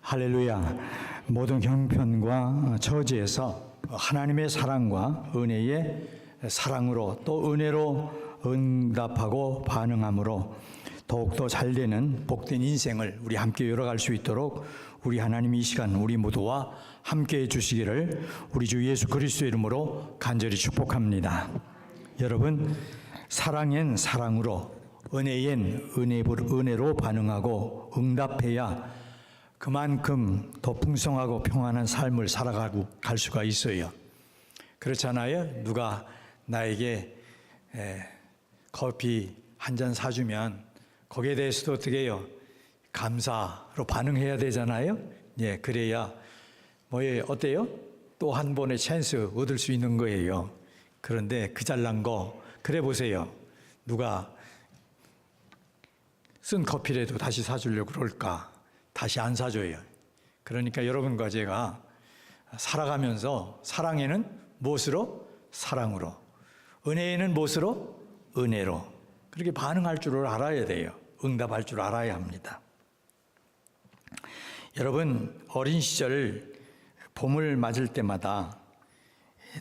할렐루야. 모든 형편과 처지에서 하나님의 사랑과 은혜의 사랑으로 또 은혜로 응답하고 반응함으로 더욱더 잘되는 복된 인생을 우리 함께 열어갈 수 있도록 우리 하나님 이 시간 우리 모두와 함께 해주시기를 우리 주 예수 그리스도의 이름으로 간절히 축복합니다. 여러분, 사랑엔 사랑으로, 은혜엔 은혜로 반응하고 응답해야 그만큼 더 풍성하고 평안한 삶을 살아가고 갈 수가 있어요. 그렇잖아요. 누가 나에게 커피 한 잔 사주면 거기에 대해서도 어떻게 해요? 감사로 반응해야 되잖아요. 예, 그래야 어때요? 또 한 번의 찬스 얻을 수 있는 거예요. 그런데 그 잘난 거 그래 보세요. 누가 쓴 커피라도 다시 사주려고 그럴까? 다시 안 사줘요. 그러니까 여러분과 제가 살아가면서 사랑에는 무엇으로? 사랑으로. 은혜에는 무엇으로? 은혜로. 그렇게 반응할 줄을 알아야 돼요. 응답할 줄 알아야 합니다. 여러분, 어린 시절 봄을 맞을 때마다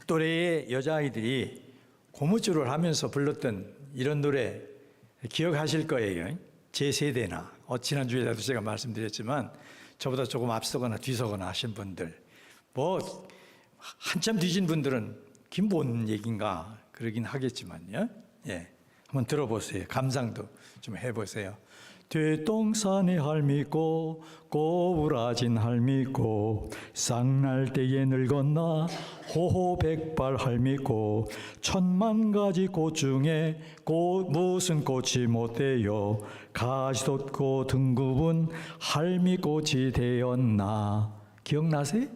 또래의 여자아이들이 고무줄을 하면서 불렀던 이런 노래 기억하실 거예요. 제 세대나 지난주에도 제가 말씀드렸지만 저보다 조금 앞서거나 뒤서거나 하신 분들, 한참 뒤진 분들은 김본 얘기인가 그러긴 하겠지만요. 예, 한번 들어보세요. 감상도 좀 해보세요. 뒷동산에 할미꽃 꼬부라진 할미꽃 쌍날대에 늙었나 호호백발 할미꽃 천만 가지 꽃 중에 무슨 꽃이 못되요 가시돋고 등굽은 할미꽃이 되었나. 기억나세요?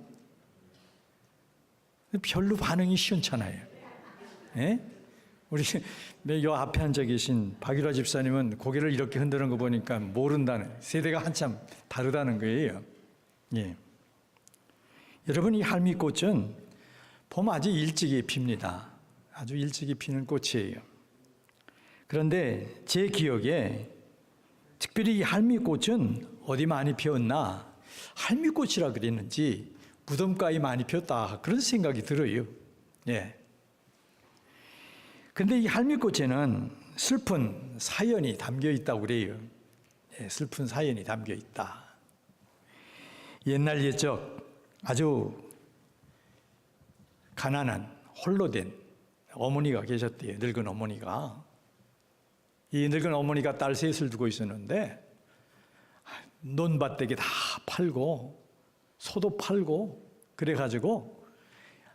별로 반응이 시원찮아요. 예? 우리 요 앞에 앉아 계신 박유라 집사님은 고개를 이렇게 흔드는 거 보니까 모른다는, 세대가 한참 다르다는 거예요. 예. 여러분, 이 할미꽃은 봄 아주 일찍이 핍니다. 아주 일찍이 피는 꽃이에요. 그런데 제 기억에 특별히 이 할미꽃은 어디 많이 피었나, 할미꽃이라 그랬는지 무덤가에 많이 피었다 그런 생각이 들어요. 예. 근데 이 할미꽃에는 슬픈 사연이 담겨 있다고 그래요. 예, 슬픈 사연이 담겨 있다. 옛날 옛적 아주 가난한 홀로 된 어머니가 계셨대요. 늙은 어머니가. 이 늙은 어머니가 딸 셋을 두고 있었는데 논밭대기 다 팔고 소도 팔고 그래가지고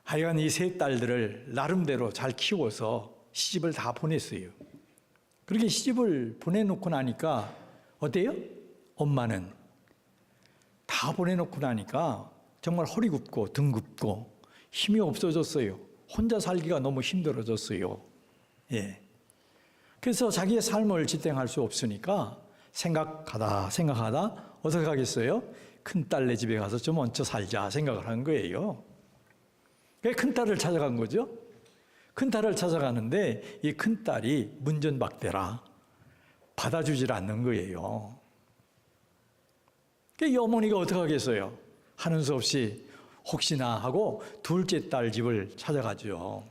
하여간 이 세 딸들을 나름대로 잘 키워서 시집을 다 보냈어요. 그렇게 시집을 보내놓고 나니까 어때요? 엄마는 다 보내놓고 나니까 정말 허리 굽고 등 굽고 힘이 없어졌어요. 혼자 살기가 너무 힘들어졌어요. 예. 그래서 자기의 삶을 지탱할 수 없으니까 생각하다 어떻게 하겠어요? 큰딸네 집에 가서 좀 얹혀 살자 생각을 한 거예요. 그래서 큰딸을 찾아간 거죠. 큰딸을 찾아가는데 이 큰딸이 문전박대라 받아주질 않는 거예요. 이 어머니가 어떻게 하겠어요? 하는 수 없이 혹시나 하고 둘째 딸 집을 찾아가죠.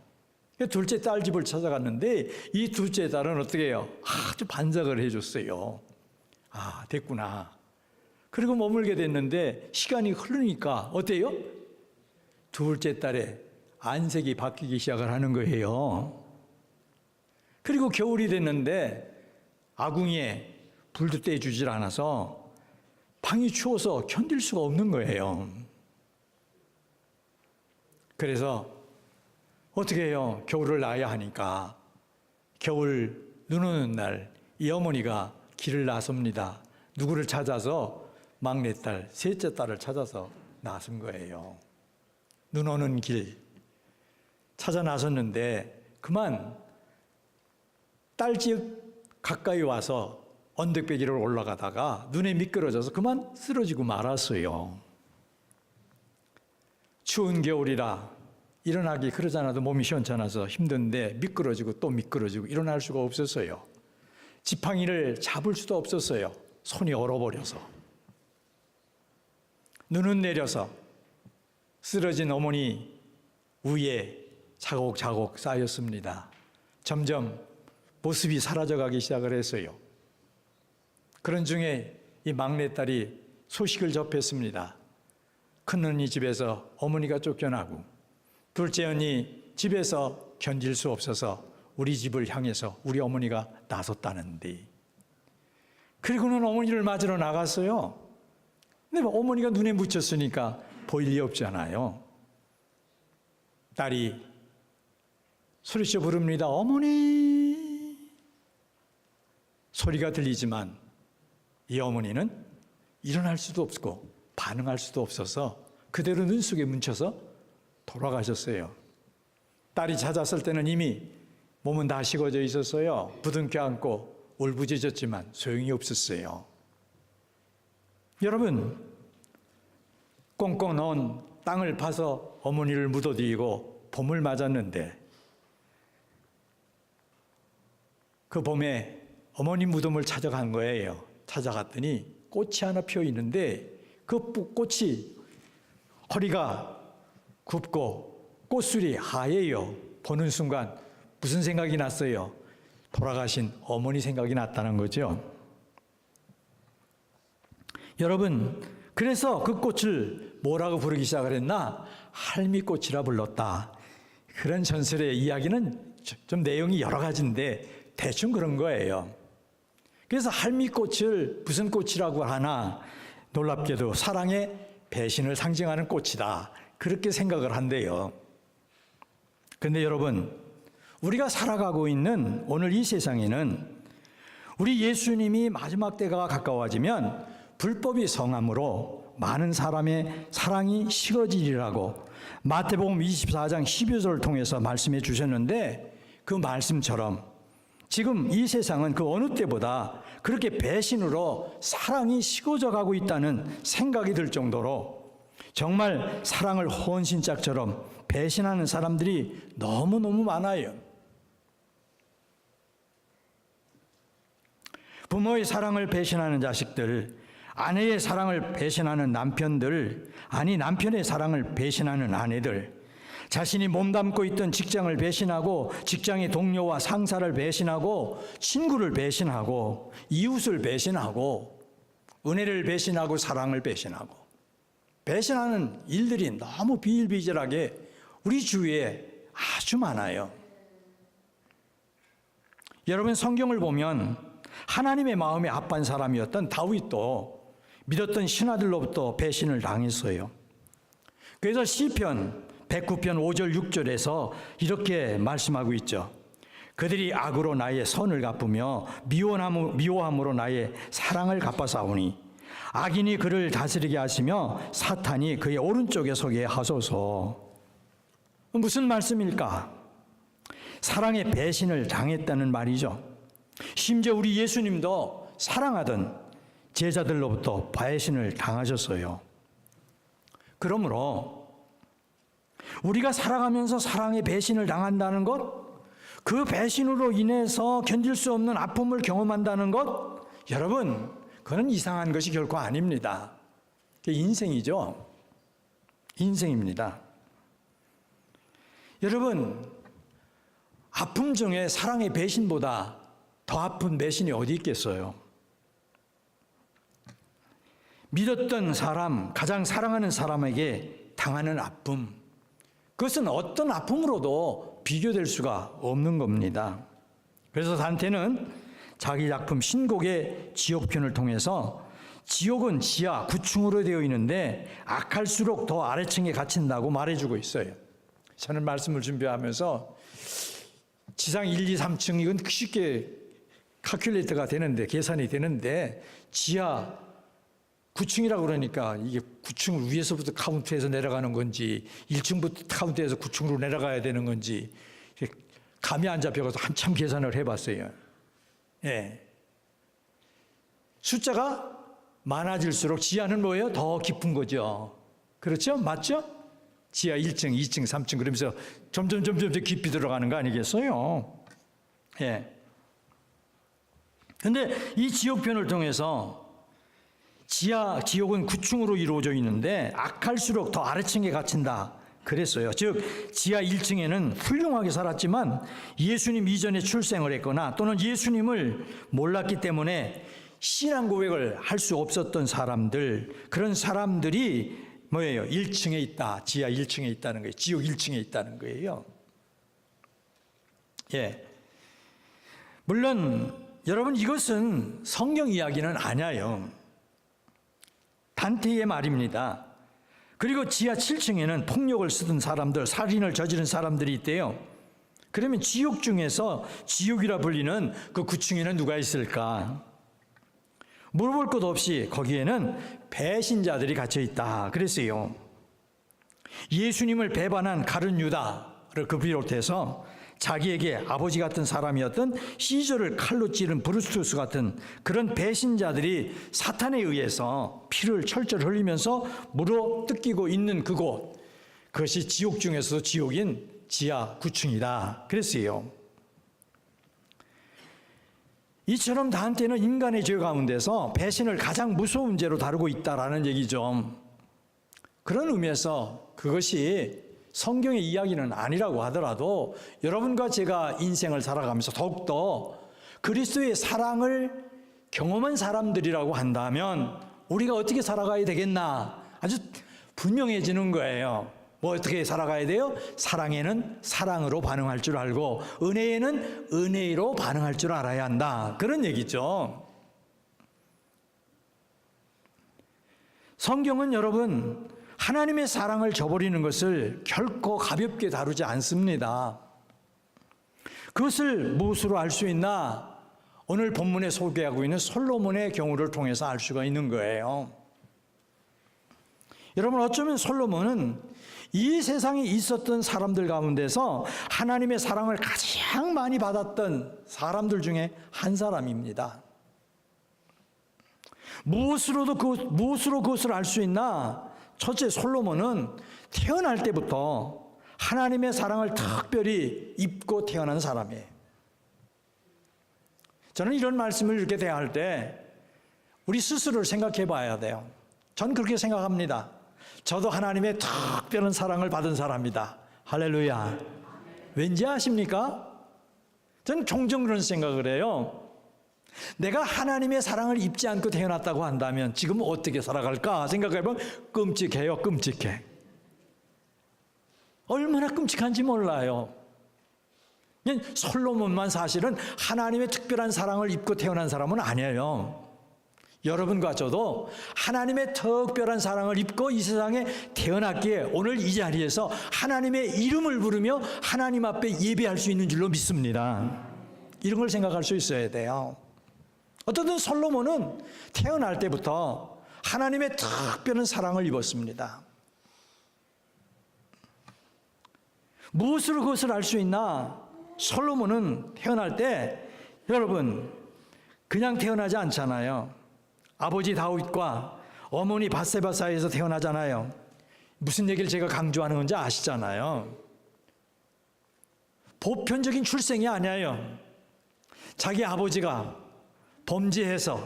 둘째 딸 집을 찾아갔는데 이 둘째 딸은 어떻게 해요? 아주 반작을 해줬어요. 아, 됐구나. 그리고 머물게 됐는데 시간이 흐르니까 어때요? 둘째 딸의 안색이 바뀌기 시작을 하는 거예요. 그리고 겨울이 됐는데 아궁이에 불도 떼주질 않아서 방이 추워서 견딜 수가 없는 거예요. 그래서 어떻게 해요? 겨울을 나야 하니까 겨울 눈 오는 날 이 어머니가 길을 나섭니다. 누구를 찾아서? 막내딸, 셋째 딸을 찾아서 나선 거예요. 눈 오는 길 찾아 나섰는데 그만 딸집 가까이 와서 언덕배기를 올라가다가 눈에 미끄러져서 그만 쓰러지고 말았어요. 추운 겨울이라 일어나기 그러지 않아도 몸이 시원찮아서 힘든데 미끄러지고 또 미끄러지고 일어날 수가 없었어요. 지팡이를 잡을 수도 없었어요. 손이 얼어버려서. 눈은 내려서 쓰러진 어머니 위에 차곡차곡 쌓였습니다. 점점 모습이 사라져가기 시작을 했어요. 그런 중에 이 막내딸이 소식을 접했습니다. 큰언니 집에서 어머니가 쫓겨나고 둘째 언니 집에서 견딜 수 없어서 우리 집을 향해서 우리 어머니가 나섰다는데, 그리고는 어머니를 맞으러 나갔어요. 근데 어머니가 눈에 묻혔으니까 보일 리 없잖아요. 딸이 소리쳐 부릅니다. 어머니! 소리가 들리지만 이 어머니는 일어날 수도 없고 반응할 수도 없어서 그대로 눈 속에 묻혀서 돌아가셨어요. 딸이 찾았을 때는 이미 몸은 다 식어져 있었어요. 부둥켜 안고 울부짖었지만 소용이 없었어요. 여러분, 꽁꽁 넣은 땅을 파서 어머니를 묻어드리고 봄을 맞았는데, 그 봄에 어머니 무덤을 찾아간 거예요. 찾아갔더니 꽃이 하나 피어 있는데 그 꽃이 허리가 굽고 꽃술이 하얘요. 보는 순간 무슨 생각이 났어요? 돌아가신 어머니 생각이 났다는 거죠. 여러분, 그래서 그 꽃을 뭐라고 부르기 시작을 했나? 할미꽃이라 불렀다. 그런 전설의 이야기는 좀 내용이 여러 가지인데 대충 그런 거예요. 그래서 할미꽃을 무슨 꽃이라고 하나? 놀랍게도 사랑의 배신을 상징하는 꽃이다. 그렇게 생각을 한대요. 그런데 여러분, 우리가 살아가고 있는 오늘 이 세상에는 우리 예수님이 마지막 때가 가까워지면 불법이 성함으로 많은 사람의 사랑이 식어지리라고 마태복음 24장 12절을 통해서 말씀해 주셨는데, 그 말씀처럼 지금 이 세상은 그 어느 때보다 그렇게 배신으로 사랑이 식어져 가고 있다는 생각이 들 정도로 정말 사랑을 헌신짝처럼 배신하는 사람들이 너무너무 많아요. 부모의 사랑을 배신하는 자식들, 아내의 사랑을 배신하는 남편들, 아니 남편의 사랑을 배신하는 아내들, 자신이 몸담고 있던 직장을 배신하고 직장의 동료와 상사를 배신하고 친구를 배신하고 이웃을 배신하고 은혜를 배신하고 사랑을 배신하고 배신하는 일들이 너무 비일비재하게 우리 주위에 아주 많아요. 여러분, 성경을 보면 하나님의 마음이 아픈 사람이었던 다윗도 믿었던 신하들로부터 배신을 당했어요. 그래서 시편 109편 5절 6절에서 이렇게 말씀하고 있죠. 그들이 악으로 나의 선을 갚으며 미워함으로 나의 사랑을 갚아싸우니 악인이 그를 다스리게 하시며 사탄이 그의 오른쪽에 서게 하소서. 무슨 말씀일까? 사랑의 배신을 당했다는 말이죠. 심지어 우리 예수님도 사랑하던 제자들로부터 배신을 당하셨어요. 그러므로 우리가 살아가면서 사랑의 배신을 당한다는 것, 그 배신으로 인해서 견딜 수 없는 아픔을 경험한다는 것, 여러분, 그건 이상한 것이 결코 아닙니다. 그게 인생이죠. 인생입니다. 여러분, 아픔 중에 사랑의 배신보다 더 아픈 배신이 어디 있겠어요? 믿었던 사람, 가장 사랑하는 사람에게 당하는 아픔, 그것은 어떤 아픔으로도 비교될 수가 없는 겁니다. 그래서 단테는 자기 작품 신곡의 지옥편을 통해서 지옥은 지하 9층으로 되어 있는데 악할수록 더 아래층에 갇힌다고 말해주고 있어요. 저는 말씀을 준비하면서 지상 1, 2, 3층 이건 쉽게 칼큘레이터가 되는데, 계산이 되는데 지하 9층이라고 그러니까 이게 9층을 위에서부터 카운트해서 내려가는 건지 1층부터 카운트해서 9층으로 내려가야 되는 건지 감이 안 잡혀서 한참 계산을 해봤어요. 예. 숫자가 많아질수록 지하는 뭐예요? 더 깊은 거죠. 그렇죠? 맞죠? 지하 1층, 2층, 3층 그러면서 점점 깊이 들어가는 거 아니겠어요? 예. 근데 이 지옥편을 통해서 지옥은 9층으로 이루어져 있는데 악할수록 더 아래층에 갇힌다 그랬어요. 즉 지하 1층에는 훌륭하게 살았지만 예수님 이전에 출생을 했거나 또는 예수님을 몰랐기 때문에 신앙 고백을 할 수 없었던 사람들, 그런 사람들이 뭐예요? 1층에 있다. 지하 1층에 있다는 거예요. 지옥 1층에 있다는 거예요. 예. 물론 여러분 이것은 성경 이야기는 아니에요. 단테의 말입니다. 그리고 지하 7층에는 폭력을 쓰던 사람들, 살인을 저지른 사람들이 있대요. 그러면 지옥 중에서 지옥이라 불리는 그 9층에는 누가 있을까? 물어볼 것 없이 거기에는 배신자들이 갇혀 있다 그랬어요. 예수님을 배반한 가룟 유다를 그 비롯해서 자기에게 아버지 같은 사람이었던 시저를 칼로 찌른 브루스투스 같은 그런 배신자들이 사탄에 의해서 피를 철철 흘리면서 물어 뜯기고 있는 그곳, 그것이 지옥 중에서도 지옥인 지하 9층이다 그랬어요. 이처럼 다한테는 인간의 죄 가운데서 배신을 가장 무서운 죄로 다루고 있다라는 얘기죠. 그런 의미에서 그것이 성경의 이야기는 아니라고 하더라도 여러분과 제가 인생을 살아가면서 더욱더 그리스도의 사랑을 경험한 사람들이라고 한다면 우리가 어떻게 살아가야 되겠나 아주 분명해지는 거예요. 뭐 어떻게 살아가야 돼요? 사랑에는 사랑으로 반응할 줄 알고 은혜에는 은혜로 반응할 줄 알아야 한다. 그런 얘기죠. 성경은 여러분 하나님의 사랑을 저버리는 것을 결코 가볍게 다루지 않습니다. 그것을 무엇으로 알 수 있나? 오늘 본문에 소개하고 있는 솔로몬의 경우를 통해서 알 수가 있는 거예요. 여러분 어쩌면 솔로몬은 이 세상에 있었던 사람들 가운데서 하나님의 사랑을 가장 많이 받았던 사람들 중에 한 사람입니다. 무엇으로 그것을 알 수 있나? 첫째, 솔로몬은 태어날 때부터 하나님의 사랑을 특별히 입고 태어난 사람이에요. 저는 이런 말씀을 이렇게 대할 때 우리 스스로를 생각해 봐야 돼요. 전 그렇게 생각합니다. 저도 하나님의 특별한 사랑을 받은 사람이다. 할렐루야. 왠지 아십니까? 저는 종종 그런 생각을 해요. 내가 하나님의 사랑을 입지 않고 태어났다고 한다면 지금 어떻게 살아갈까 생각해보면 끔찍해요. 끔찍해. 얼마나 끔찍한지 몰라요. 솔로몬만 사실은 하나님의 특별한 사랑을 입고 태어난 사람은 아니에요. 여러분과 저도 하나님의 특별한 사랑을 입고 이 세상에 태어났기에 오늘 이 자리에서 하나님의 이름을 부르며 하나님 앞에 예배할 수 있는 줄로 믿습니다. 이런 걸 생각할 수 있어야 돼요. 어쨌든 솔로몬은 태어날 때부터 하나님의 특별한 사랑을 입었습니다. 무엇으로 그것을 알 수 있나? 솔로몬은 태어날 때 여러분 그냥 태어나지 않잖아요. 아버지 다윗과 어머니 밧세바 사이에서 태어나잖아요. 무슨 얘기를 제가 강조하는 건지 아시잖아요. 보편적인 출생이 아니에요. 자기 아버지가 범죄해서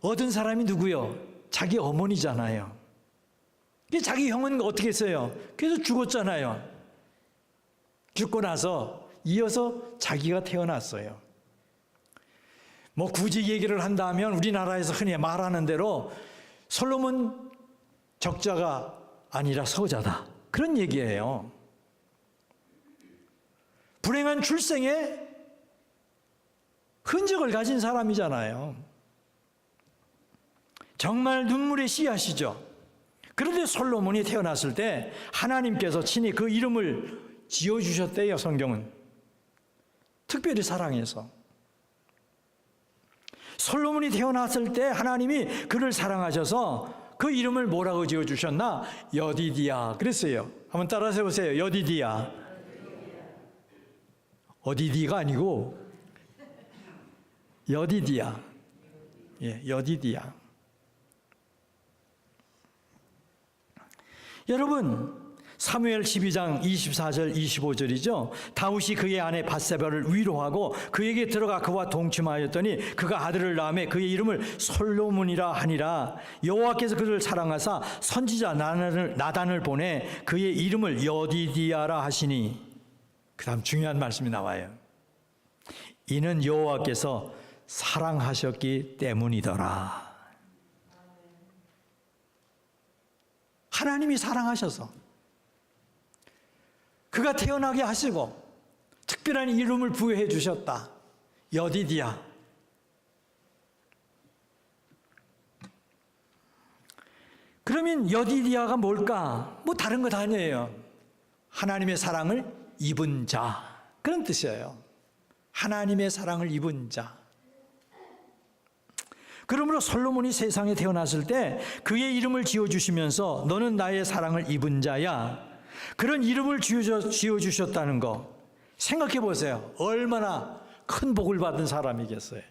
얻은 사람이 누구요? 자기 어머니잖아요. 자기 형은 어떻게 했어요? 그래서 죽었잖아요. 죽고 나서 이어서 자기가 태어났어요. 뭐 굳이 얘기를 한다면 우리나라에서 흔히 말하는 대로 솔로몬 적자가 아니라 서자다. 그런 얘기예요. 불행한 출생에 흔적을 가진 사람이잖아요. 정말 눈물의 씨앗이죠. 그런데 솔로몬이 태어났을 때 하나님께서 친히 그 이름을 지어주셨대요. 성경은 특별히 사랑해서. 솔로몬이 태어났을 때 하나님이 그를 사랑하셔서 그 이름을 뭐라고 지어주셨나? 여디디야 그랬어요. 한번 따라서 해보세요. 여디디야. 어디디가 아니고 여디디야. 예, 여디디야. 여러분, 사무엘 12장 24절 25절이죠. 다윗이 그의 아내 밧세바를 위로하고 그에게 들어가 그와 동침하였더니 그가 아들을 낳음에 그의 이름을 솔로몬이라 하니라. 여호와께서 그를 사랑하사 선지자 나단을 보내 그의 이름을 여디디아라 하시니. 그 다음 중요한 말씀이 나와요. 이는 여호와께서 사랑하셨기 때문이더라. 하나님이 사랑하셔서 그가 태어나게 하시고 특별한 이름을 부여해 주셨다. 여디디아. 그러면 여디디아가 뭘까? 뭐 다른 것 아니에요. 하나님의 사랑을 입은 자, 그런 뜻이에요. 하나님의 사랑을 입은 자. 그러므로 솔로몬이 세상에 태어났을 때 그의 이름을 지어주시면서 너는 나의 사랑을 입은 자야, 그런 이름을 지어주셨다는 거 생각해 보세요. 얼마나 큰 복을 받은 사람이겠어요.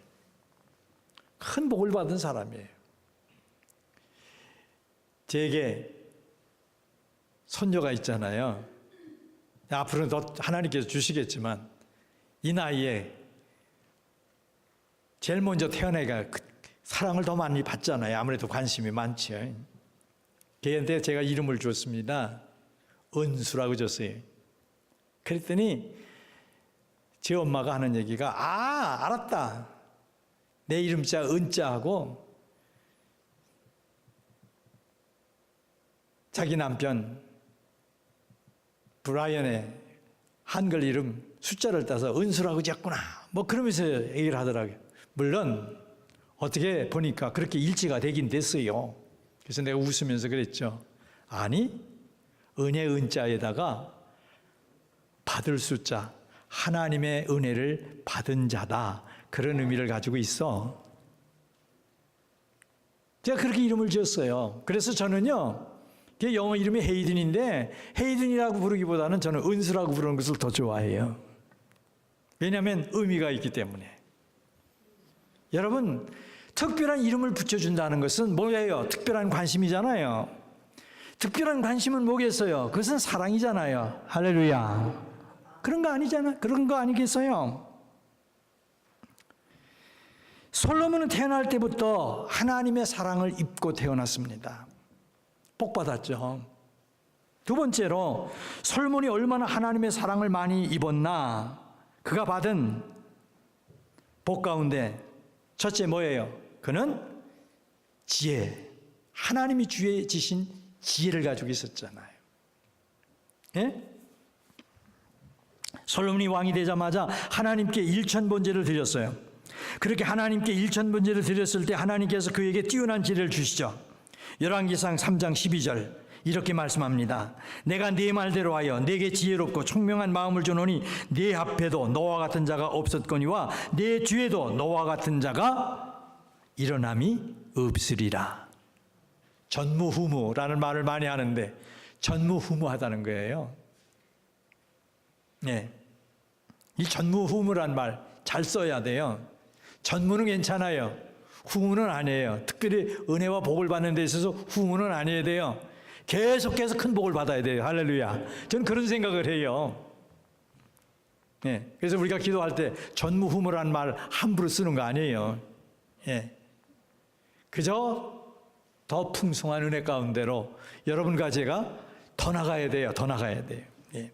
큰 복을 받은 사람이에요. 제게 손녀가 있잖아요. 앞으로는 하나님께서 주시겠지만 이 나이에 제일 먼저 태어나기가 사랑을 더 많이 받잖아요. 아무래도 관심이 많죠. 걔한테 제가 이름을 줬습니다. 은수라고 줬어요. 그랬더니 제 엄마가 하는 얘기가 알았다. 내 이름자 은자하고 자기 남편 브라이언의 한글 이름 숫자를 따서 은수라고 지었구나. 뭐 그러면서 얘기를 하더라고요. 물론 어떻게 보니까 그렇게 일치가 되긴 됐어요. 그래서 내가 웃으면서 그랬죠. 아니, 은혜 은자에다가 받을 숫자, 하나님의 은혜를 받은 자다. 그런 의미를 가지고 있어. 제가 그렇게 이름을 지었어요. 그래서 저는요, 걔 영어 이름이 헤이든인데 헤이든이라고 부르기보다는 저는 은수라고 부르는 것을 더 좋아해요. 왜냐하면 의미가 있기 때문에. 여러분, 특별한 이름을 붙여준다는 것은 뭐예요? 특별한 관심이잖아요. 특별한 관심은 뭐겠어요? 그것은 사랑이잖아요. 할렐루야. 그런 거 아니잖아. 그런 거 아니겠어요? 솔로몬은 태어날 때부터 하나님의 사랑을 입고 태어났습니다. 복 받았죠. 두 번째로 솔로몬이 얼마나 하나님의 사랑을 많이 입었나, 그가 받은 복 가운데 첫째 뭐예요? 그는 지혜, 하나님이 주에 지신 지혜를 가지고 있었잖아요. 예? 솔로몬이 왕이 되자마자 하나님께 일천번제를 드렸어요. 그렇게 하나님께 일천번제를 드렸을 때 하나님께서 그에게 뛰어난 지혜를 주시죠. 열왕기상 3장 12절 이렇게 말씀합니다. 내가 네 말대로 하여 네게 지혜롭고 총명한 마음을 주노니 네 앞에도 너와 같은 자가 없었거니와 네 뒤에도 너와 같은 자가 일어남이 없으리라. 전무후무라는 말을 많이 하는데 전무후무하다는 거예요. 네. 이 전무후무란 말 잘 써야 돼요. 전무는 괜찮아요. 후무는 아니에요. 특별히 은혜와 복을 받는 데 있어서 후무는 아니어야 돼요. 계속해서 큰 복을 받아야 돼요. 할렐루야. 저는 그런 생각을 해요. 예. 그래서 우리가 기도할 때 전무후무라는 말 함부로 쓰는 거 아니에요. 예. 그저 더 풍성한 은혜 가운데로 여러분과 제가 더 나가야 돼요. 더 나가야 돼요. 예.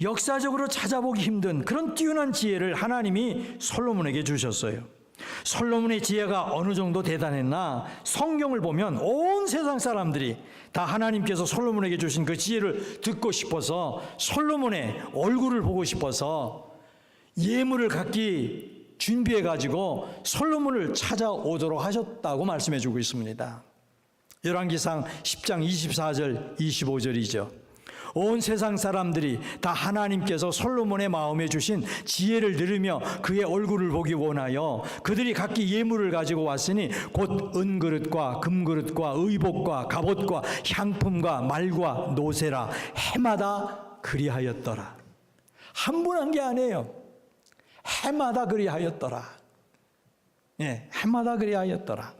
역사적으로 찾아보기 힘든 그런 뛰어난 지혜를 하나님이 솔로몬에게 주셨어요. 솔로몬의 지혜가 어느 정도 대단했나, 성경을 보면 온 세상 사람들이 다 하나님께서 솔로몬에게 주신 그 지혜를 듣고 싶어서, 솔로몬의 얼굴을 보고 싶어서 예물을 갖기 준비해 가지고 솔로몬을 찾아오도록 하셨다고 말씀해 주고 있습니다. 열왕기상 10장 24절 25절이죠. 온 세상 사람들이 다 하나님께서 솔로몬의 마음에 주신 지혜를 들으며 그의 얼굴을 보기 원하여 그들이 각기 예물을 가지고 왔으니 곧 은그릇과 금그릇과 의복과 갑옷과 향품과 말과 노새라 해마다 그리하였더라. 한 분 한 게 아니에요. 해마다 그리하였더라. 예, 해마다 그리하였더라.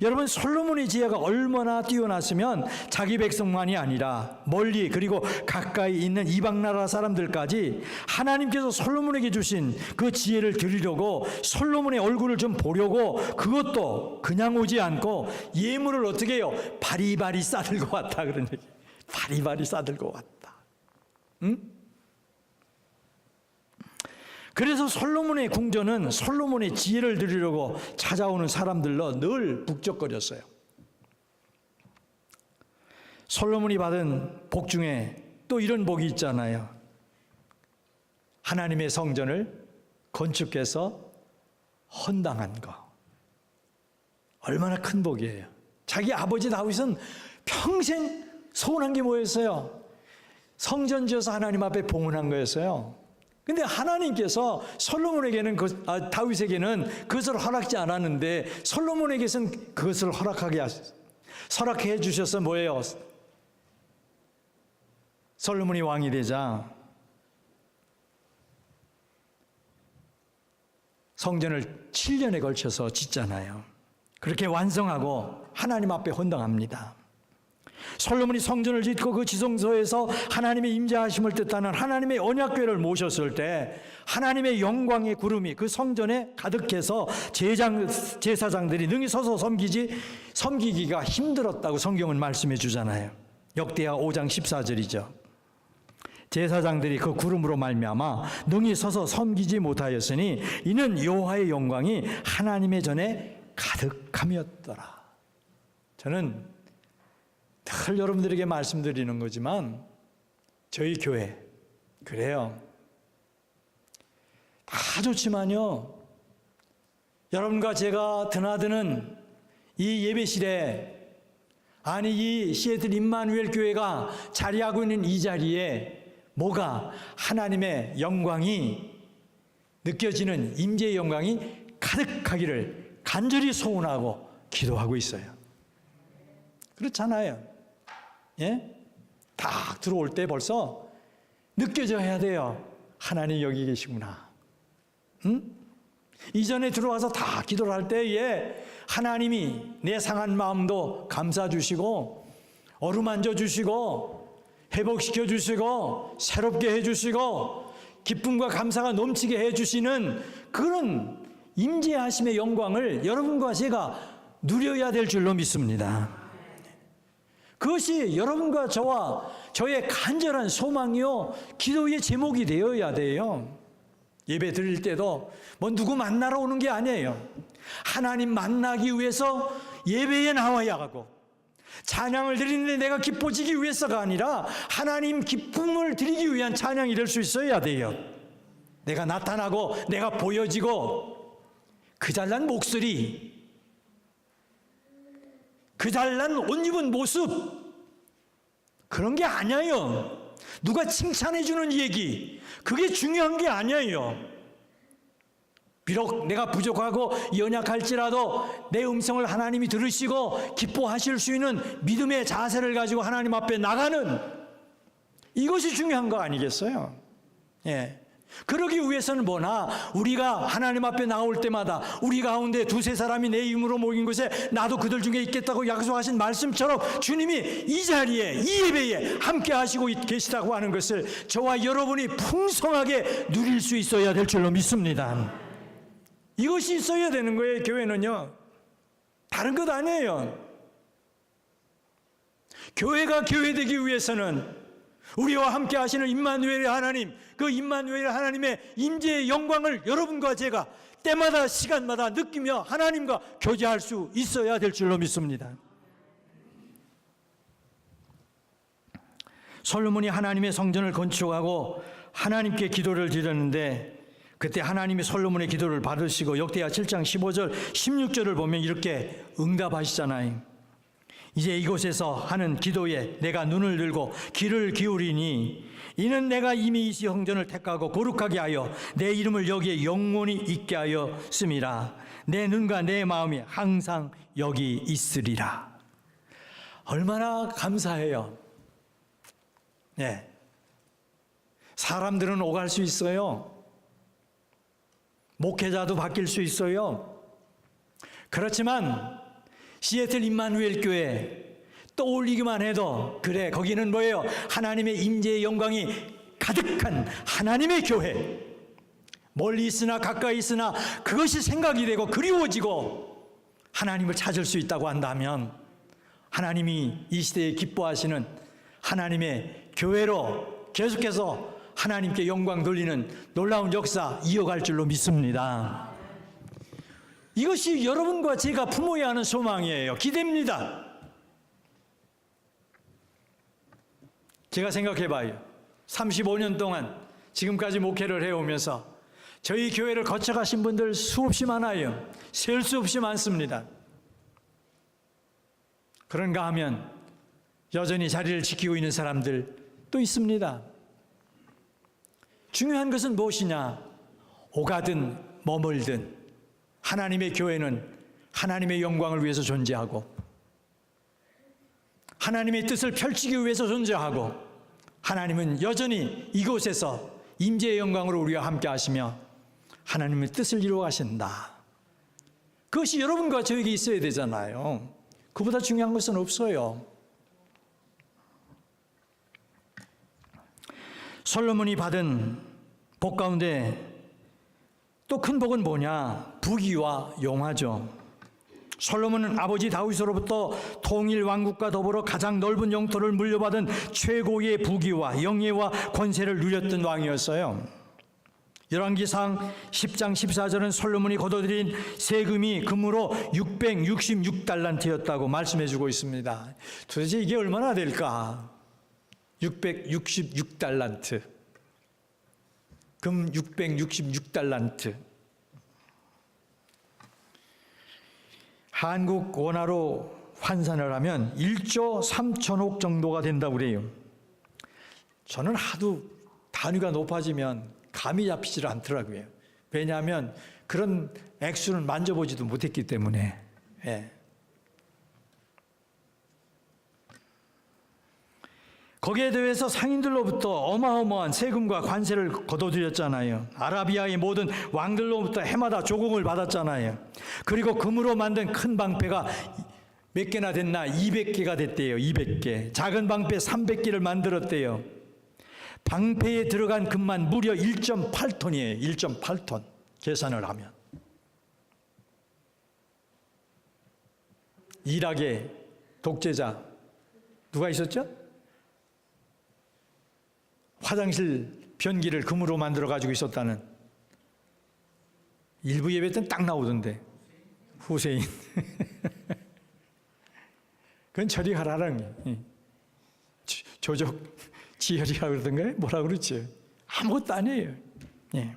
여러분, 솔로몬의 지혜가 얼마나 뛰어났으면 자기 백성만이 아니라 멀리 그리고 가까이 있는 이방 나라 사람들까지 하나님께서 솔로몬에게 주신 그 지혜를 드리려고 솔로몬의 얼굴을 좀 보려고 그것도 그냥 오지 않고 예물을 어떻게 해요? 바리바리 싸들고 왔다 그런 얘기. 바리바리 싸들고 왔다. 응? 그래서 솔로몬의 궁전은 솔로몬의 지혜를 드리려고 찾아오는 사람들로 늘 북적거렸어요. 솔로몬이 받은 복 중에 또 이런 복이 있잖아요. 하나님의 성전을 건축해서 헌당한 거. 얼마나 큰 복이에요. 자기 아버지 다윗은 평생 소원한 게 뭐였어요? 성전 지어서 하나님 앞에 봉헌한 거였어요. 근데 하나님께서 솔로몬에게는 다윗에게는 그것을 허락지 않았는데 솔로몬에게는 그것을 허락해 주셔서 뭐예요? 솔로몬이 왕이 되자 성전을 7년에 걸쳐서 짓잖아요. 그렇게 완성하고 하나님 앞에 헌당합니다. 솔로몬이 성전을 짓고 그 지성소에서 하나님의 임재하심을 뜻하는 하나님의 언약궤를 모셨을 때 하나님의 영광의 구름이 그 성전에 가득해서 제사장들이 능히 서서 섬기기가 힘들었다고 성경은 말씀해 주잖아요. 역대하 5장 14절이죠. 제사장들이 그 구름으로 말미암아 능히 서서 섬기지 못하였으니 이는 여호와의 영광이 하나님의 전에 가득함이었더라. 저는 늘 여러분들에게 말씀드리는 거지만 저희 교회 그래요. 다 좋지만요, 여러분과 제가 드나드는 이 예배실에, 아니 이 시애틀 임마누엘 교회가 자리하고 있는 이 자리에 뭐가 하나님의 영광이 느껴지는 임재의 영광이 가득하기를 간절히 소원하고 기도하고 있어요. 그렇잖아요. 예? 딱 들어올 때 벌써 느껴져야 돼요. 하나님 여기 계시구나. 응? 이전에 들어와서 다 기도를 할 때에 하나님이 내 상한 마음도 감싸 주시고 어루만져 주시고 회복시켜 주시고 새롭게 해 주시고 기쁨과 감사가 넘치게 해 주시는 그런 임재하심의 영광을 여러분과 제가 누려야 될 줄로 믿습니다. 그것이 여러분과 저와 저의 간절한 소망이요, 기도의 제목이 되어야 돼요. 예배 드릴 때도 뭐 누구 만나러 오는 게 아니에요. 하나님 만나기 위해서 예배에 나와야 하고, 찬양을 드리는데 내가 기뻐지기 위해서가 아니라 하나님 기쁨을 드리기 위한 찬양이 될 수 있어야 돼요. 내가 나타나고 내가 보여지고 그 잘난 목소리, 그 잘난 옷 입은 모습, 그런 게 아니에요. 누가 칭찬해 주는 얘기, 그게 중요한 게 아니에요. 비록 내가 부족하고 연약할지라도 내 음성을 하나님이 들으시고 기뻐하실 수 있는 믿음의 자세를 가지고 하나님 앞에 나가는, 이것이 중요한 거 아니겠어요? 예. 그러기 위해서는 뭐나, 우리가 하나님 앞에 나올 때마다 우리 가운데 두세 사람이 내 이름으로 모인 곳에 나도 그들 중에 있겠다고 약속하신 말씀처럼 주님이 이 자리에, 이 예배에 함께 하시고 계시다고 하는 것을 저와 여러분이 풍성하게 누릴 수 있어야 될 줄로 믿습니다. 이것이 있어야 되는 거예요. 교회는요, 다른 것 아니에요. 교회가 교회되기 위해서는 우리와 함께 하시는 임마누엘의 하나님, 그 임마누엘 하나님의 임재의 영광을 여러분과 제가 때마다 시간마다 느끼며 하나님과 교제할 수 있어야 될 줄로 믿습니다. 솔로몬이 하나님의 성전을 건축하고 하나님께 기도를 드렸는데, 그때 하나님이 솔로몬의 기도를 받으시고 역대하 7장 15절 16절을 보면 이렇게 응답하시잖아요. 이제 이곳에서 하는 기도에 내가 눈을 들고 귀를 기울이니 이는 내가 이미 이 성전을 택하고 거룩하게 하여 내 이름을 여기에 영원히 있게 하였음이라. 내 눈과 내 마음이 항상 여기 있으리라. 얼마나 감사해요. 네. 사람들은 오갈 수 있어요. 목회자도 바뀔 수 있어요. 그렇지만 시애틀 임마누엘 교회 떠올리기만 해도 그래, 거기는 뭐예요? 하나님의 임재의 영광이 가득한 하나님의 교회. 멀리 있으나 가까이 있으나 그것이 생각이 되고 그리워지고 하나님을 찾을 수 있다고 한다면 하나님이 이 시대에 기뻐하시는 하나님의 교회로 계속해서 하나님께 영광 돌리는 놀라운 역사 이어갈 줄로 믿습니다. 이것이 여러분과 제가 품어야 하는 소망이에요. 기대입니다. 제가 생각해 봐요. 35년 동안 지금까지 목회를 해오면서 저희 교회를 거쳐가신 분들 수없이 많아요. 셀 수 없이 많습니다. 그런가 하면 여전히 자리를 지키고 있는 사람들 또 있습니다. 중요한 것은 무엇이냐? 오가든 머물든 하나님의 교회는 하나님의 영광을 위해서 존재하고 하나님의 뜻을 펼치기 위해서 존재하고 하나님은 여전히 이곳에서 임재의 영광으로 우리와 함께 하시며 하나님의 뜻을 이루어 가신다. 그것이 여러분과 저에게 있어야 되잖아요. 그보다 중요한 것은 없어요. 솔로몬이 받은 복 가운데 또 큰 복은 뭐냐? 부귀와 영화죠. 솔로몬은 아버지 다윗으로부터 통일 왕국과 더불어 가장 넓은 영토를 물려받은 최고의 부귀와 영예와 권세를 누렸던 왕이었어요. 열왕기상 10장 14절은 솔로몬이 거둬들인 세금이 금으로 666달란트였다고 말씀해 주고 있습니다. 도대체 이게 얼마나 될까? 666달란트. 금 666달란트. 한국 원화로 환산을 하면 1조 3천억 정도가 된다고 그래요. 저는 하도 단위가 높아지면 감이 잡히질 않더라고요. 왜냐하면 그런 액수는 만져보지도 못했기 때문에. 예. 거기에 대해서 상인들로부터 어마어마한 세금과 관세를 거둬들였잖아요. 아라비아의 모든 왕들로부터 해마다 조공을 받았잖아요. 그리고 금으로 만든 큰 방패가 몇 개나 됐나? 200개가 됐대요. 200개. 작은 방패 300개를 만들었대요. 방패에 들어간 금만 무려 1.8톤이에요. 1.8톤. 계산을 하면. 이락의 독재자 누가 있었죠? 화장실 변기를 금으로 만들어 가지고 있었다는 일부 예배 때는 딱 나오던데. 후세인. 그건 처리하라는 조적 지혈이라고 그러던가요? 뭐라 그러죠? 아무것도 아니에요. 예.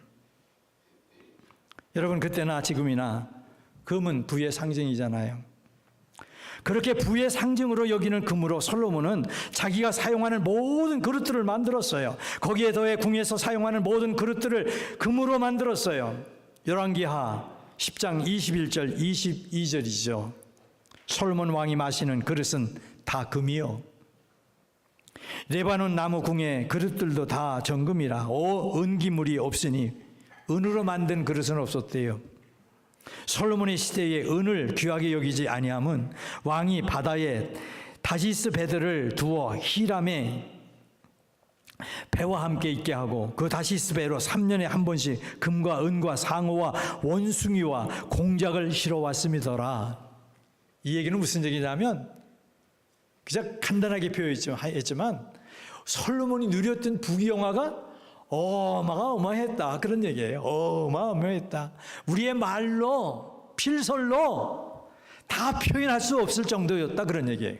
여러분, 그때나 지금이나 금은 부의 상징이잖아요. 그렇게 부의 상징으로 여기는 금으로 솔로몬은 자기가 사용하는 모든 그릇들을 만들었어요. 거기에 더해 궁에서 사용하는 모든 그릇들을 금으로 만들었어요. 열왕기하 10장 21절 22절이죠. 솔로몬 왕이 마시는 그릇은 다 금이요. 레바논 나무 궁의 그릇들도 다 정금이라 은기물이 없으니 은으로 만든 그릇은 없었대요. 솔로몬의 시대에 은을 귀하게 여기지 아니함은 왕이 바다에 다시스 배들을 두어 히람의 배와 함께 있게 하고 그 다시스 배로 3년에 한 번씩 금과 은과 상어와 원숭이와 공작을 실어왔음이더라. 이 얘기는 무슨 얘기냐면 그냥 간단하게 표현했지만 솔로몬이 누렸던 부귀영화가 어마어마했다, 그런 얘기예요. 어마어마했다. 우리의 말로 필설로 다 표현할 수 없을 정도였다, 그런 얘기예요.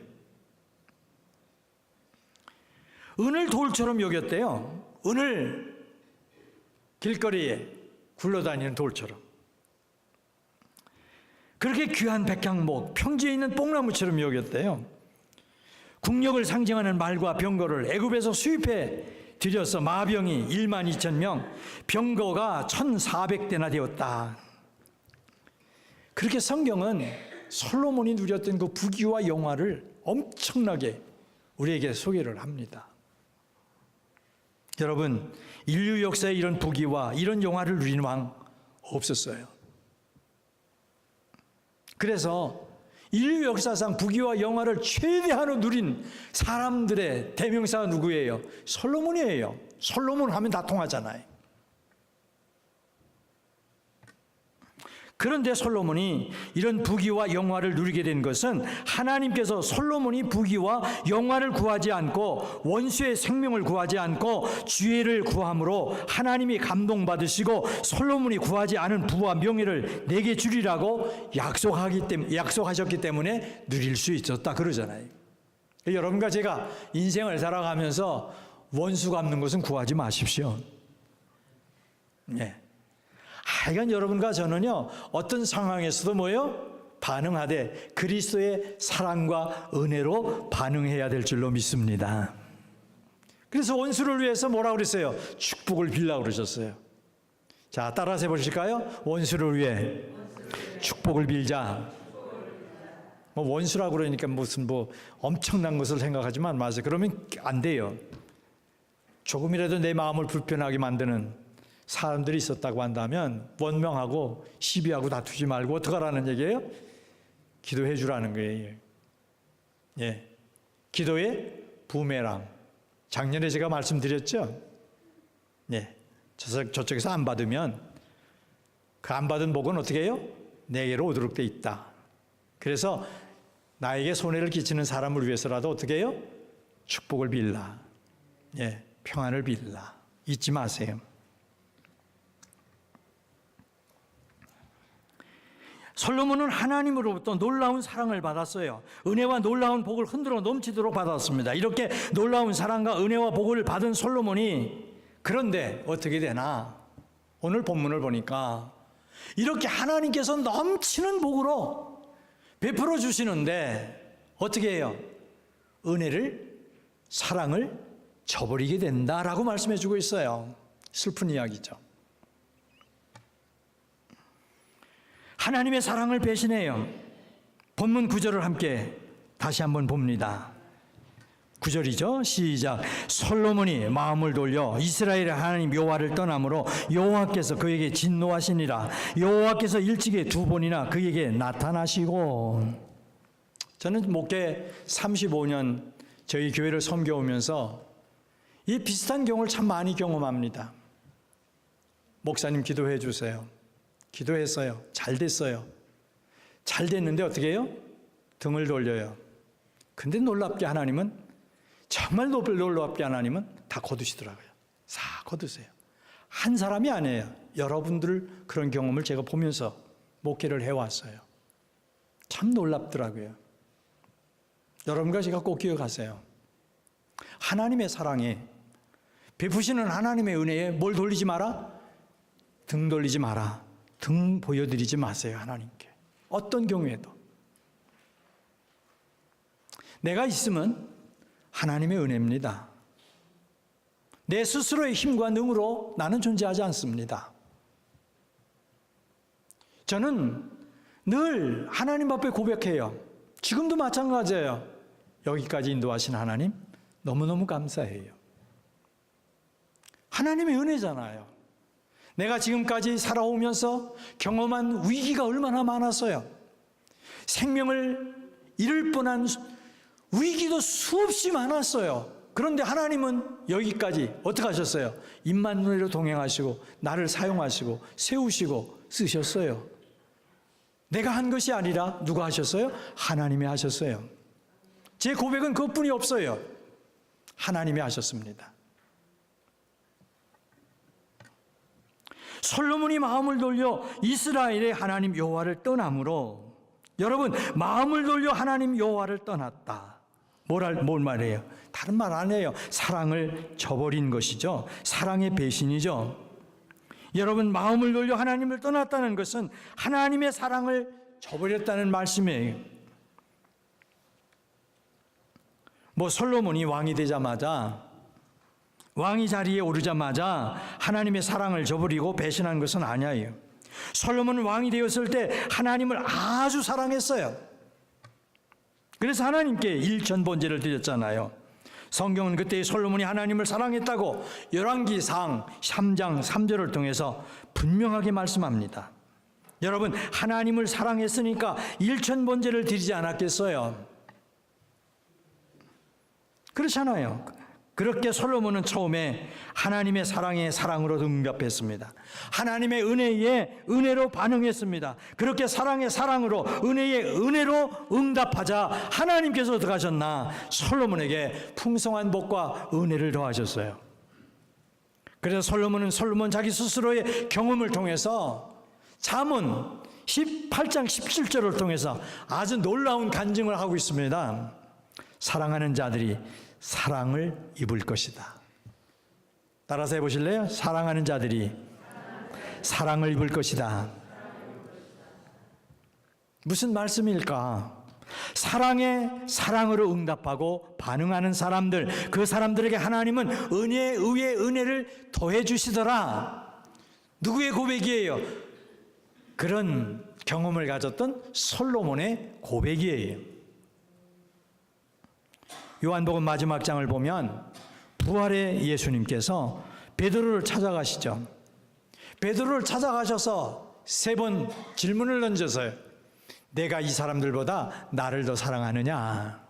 은을 돌처럼 여겼대요. 은을 길거리에 굴러다니는 돌처럼. 그렇게 귀한 백향목, 평지에 있는 뽕나무처럼 여겼대요. 국력을 상징하는 말과 병거를 애굽에서 수입해 들여서 마병이 1만 2천 명, 병거가 1,400대나 되었다. 그렇게 성경은 솔로몬이 누렸던 그 부귀와 영화를 엄청나게 우리에게 소개를 합니다. 여러분, 인류 역사에 이런 부귀와 이런 영화를 누린 왕 없었어요. 그래서 인류 역사상 부귀와 영화를 최대한으로 누린 사람들의 대명사가 누구예요? 솔로몬이에요. 솔로몬 하면 다 통하잖아요. 그런데 솔로몬이 이런 부귀와 영화를 누리게 된 것은 하나님께서 솔로몬이 부귀와 영화를 구하지 않고 원수의 생명을 구하지 않고 지혜를 구함으로 하나님이 감동받으시고 솔로몬이 구하지 않은 부와 명예를 내게 주리라고 약속하셨기 때문에 누릴 수 있었다 그러잖아요. 여러분과 제가 인생을 살아가면서 원수 갚는 것은 구하지 마십시오. 네. 하여간 여러분과 저는요, 어떤 상황에서도 뭐요? 반응하되 그리스도의 사랑과 은혜로 반응해야 될 줄로 믿습니다. 그래서 원수를 위해서 뭐라고 그랬어요? 축복을 빌라고 그러셨어요. 자, 따라서 해보실까요? 원수를 위해 축복을 빌자. 뭐 원수라고 그러니까 무슨 뭐 엄청난 것을 생각하지만 맞아요. 그러면 안 돼요. 조금이라도 내 마음을 불편하게 만드는 사람들이 있었다고 한다면 원명하고 시비하고 다투지 말고 어떡하라는 얘기예요? 기도해 주라는 거예요. 예, 기도의 부메랑. 작년에 제가 말씀드렸죠? 예, 저쪽에서 안 받으면 그 안 받은 복은 어떻게 해요? 내게로 오도록 돼 있다. 그래서 나에게 손해를 끼치는 사람을 위해서라도 어떻게 해요? 축복을 빌라. 예, 평안을 빌라. 잊지 마세요. 솔로몬은 하나님으로부터 놀라운 사랑을 받았어요. 은혜와 놀라운 복을 흔들어 넘치도록 받았습니다. 이렇게 놀라운 사랑과 은혜와 복을 받은 솔로몬이 그런데 어떻게 되나? 오늘 본문을 보니까 이렇게 하나님께서 넘치는 복으로 베풀어 주시는데 어떻게 해요? 은혜를, 사랑을 저버리게 된다라고 말씀해 주고 있어요. 슬픈 이야기죠. 하나님의 사랑을 배신해요. 본문 9절을 함께 다시 한번 봅니다. 9절이죠. 시작. 솔로몬이 마음을 돌려 이스라엘의 하나님 여호와를 떠남으로 여호와께서 그에게 진노하시니라. 여호와께서 일찍이 2번이나 그에게 나타나시고. 저는 목회 35년 저희 교회를 섬겨오면서 이 비슷한 경우를 참 많이 경험합니다. 목사님 기도해 주세요. 기도했어요. 잘 됐어요. 잘 됐는데 어떻게 해요? 등을 돌려요. 근데 놀랍게 하나님은, 정말 놀랍게 하나님은 다 거두시더라고요. 다 거두세요. 한 사람이 아니에요. 여러분들 그런 경험을 제가 보면서 목회를 해왔어요. 참 놀랍더라고요. 여러분과 제가 꼭 기억하세요. 하나님의 사랑에, 베푸시는 하나님의 은혜에 뭘 돌리지 마라? 등 돌리지 마라. 등 보여드리지 마세요. 하나님께. 어떤 경우에도. 내가 있으면 하나님의 은혜입니다. 내 스스로의 힘과 능으로 나는 존재하지 않습니다. 저는 늘 하나님 앞에 고백해요. 지금도 마찬가지예요. 여기까지 인도하신 하나님 너무너무 감사해요. 하나님의 은혜잖아요. 내가 지금까지 살아오면서 경험한 위기가 얼마나 많았어요. 생명을 잃을 뻔한 위기도 수없이 많았어요. 그런데 하나님은 여기까지 어떻게 하셨어요? 임마누엘로 동행하시고 나를 사용하시고 세우시고 쓰셨어요. 내가 한 것이 아니라 누가 하셨어요? 하나님이 하셨어요. 제 고백은 그것뿐이 없어요. 하나님이 하셨습니다. 솔로몬이 마음을 돌려 이스라엘의 하나님 여호와를 떠남으로, 여러분 마음을 돌려 하나님 여호와를 떠났다. 뭘 말해요? 다른 말 안 해요. 사랑을 저버린 것이죠. 사랑의 배신이죠. 여러분 마음을 돌려 하나님을 떠났다는 것은 하나님의 사랑을 저버렸다는 말씀이에요. 뭐 솔로몬이 왕이 되자마자, 왕이 자리에 오르자마자 하나님의 사랑을 저버리고 배신한 것은 아니에요. 솔로몬은 왕이 되었을 때 하나님을 아주 사랑했어요. 그래서 하나님께 일천번제를 드렸잖아요. 성경은 그때 솔로몬이 하나님을 사랑했다고 열왕기상 3장 3절을 통해서 분명하게 말씀합니다. 여러분, 하나님을 사랑했으니까 일천번제를 드리지 않았겠어요? 그렇잖아요. 그렇게 솔로몬은 처음에 하나님의 사랑에 사랑으로 응답했습니다. 하나님의 은혜에 은혜로 반응했습니다. 그렇게 사랑의 사랑으로, 은혜에 은혜로 응답하자 하나님께서 어떻게 하셨나? 솔로몬에게 풍성한 복과 은혜를 더하셨어요. 그래서 솔로몬은 자기 스스로의 경험을 통해서 잠언 18장 17절을 통해서 아주 놀라운 간증을 하고 있습니다. 사랑하는 자들이 사랑을 입을 것이다. 따라서 해보실래요? 사랑하는 자들이 사랑을 입을 것이다. 무슨 말씀일까? 사랑에 사랑으로 응답하고 반응하는 사람들, 그 사람들에게 하나님은 은혜 위에 은혜를 더해 주시더라. 누구의 고백이에요? 그런 경험을 가졌던 솔로몬의 고백이에요. 요한복음 마지막 장을 보면 부활의 예수님께서 베드로를 찾아가시죠. 베드로를 찾아가셔서 3번 질문을 던져서요. 내가 이 사람들보다 나를 더 사랑하느냐?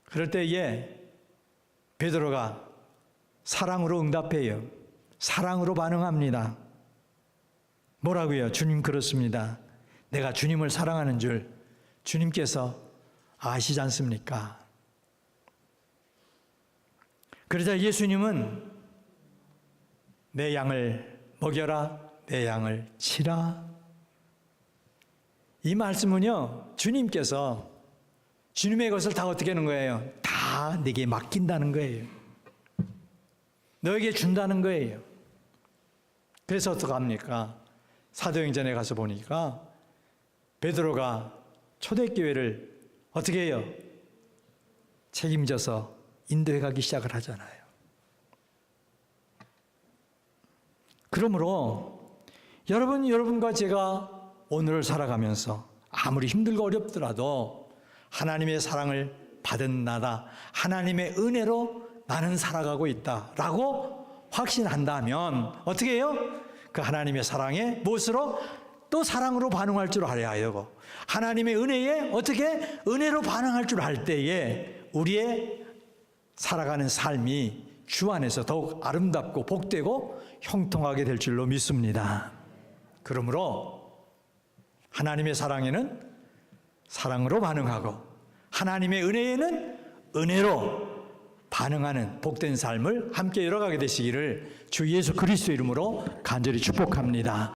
그럴 때에 베드로가 사랑으로 응답해요. 사랑으로 반응합니다. 뭐라고요? 주님 그렇습니다. 내가 주님을 사랑하는 줄 주님께서 아시지 않습니까? 그러자 예수님은 내 양을 먹여라, 내 양을 치라. 이 말씀은요, 주님께서 주님의 것을 다 어떻게 하는 거예요? 다 내게 맡긴다는 거예요. 너에게 준다는 거예요. 그래서 어떡합니까? 사도행전에 가서 보니까 베드로가 초대교회를 어떻게 해요? 책임져서 인도해 가기 시작을 하잖아요. 그러므로 여러분과 제가 오늘을 살아가면서 아무리 힘들고 어렵더라도 하나님의 사랑을 받은 나다, 하나님의 은혜로 나는 살아가고 있다라고 확신한다면 어떻게 해요? 그 하나님의 사랑에 무엇으로? 또 사랑으로 반응할 줄 알아야 하고, 하나님의 은혜에 어떻게 은혜로 반응할 줄 알 때에 우리의 살아가는 삶이 주 안에서 더욱 아름답고 복되고 형통하게 될 줄로 믿습니다. 그러므로 하나님의 사랑에는 사랑으로 반응하고 하나님의 은혜에는 은혜로 반응하는 복된 삶을 함께 이뤄가게 되시기를 주 예수 그리스도 이름으로 간절히 축복합니다.